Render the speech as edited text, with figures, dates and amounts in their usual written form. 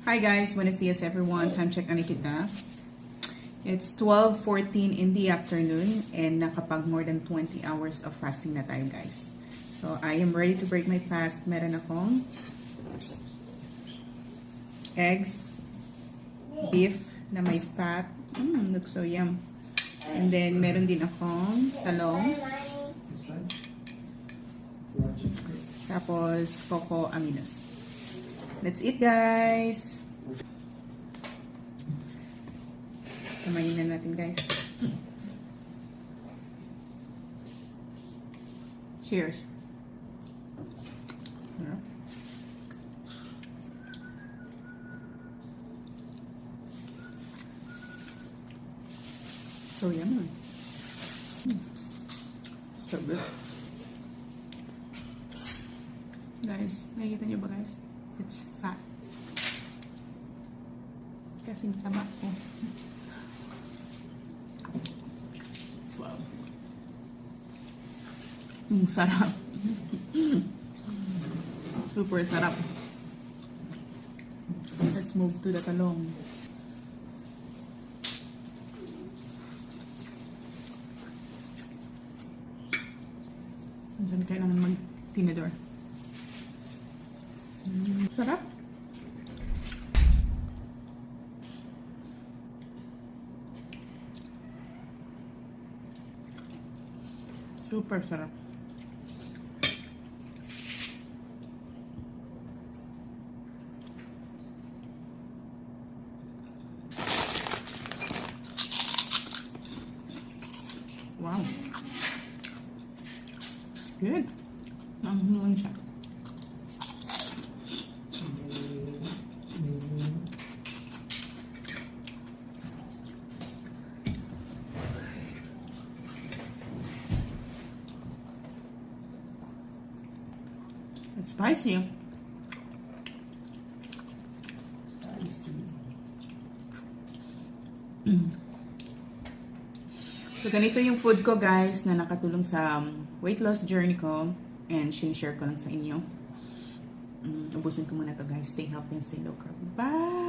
Hi guys, buenos dias everyone. Time check na kita. It's 12:14 in the afternoon and nakapag more than 20 hours of fasting na tayo guys. So I am ready to break my fast. Meron akong eggs, beef na may fat. Looks so yum. And then meron din akong talong. Tapos coco aminos. Let's eat guys! Kamayin na natin guys. Cheers! So yummy. So good. Guys, nakikita niyo ba guys? It's fat. Kasing taba ko. Wow. Sarap. Super sarap. Let's move to the talong. Diyan kailangan mag-tinidor. Sarap. Super sarap. Wow. Good. Lang siya. It's spicy. So, ganito yung food ko, guys, na nakatulong sa weight loss journey ko. And sinishare ko lang sa inyo. Ubusin ko muna to, guys. Stay healthy and stay low carb. Bye!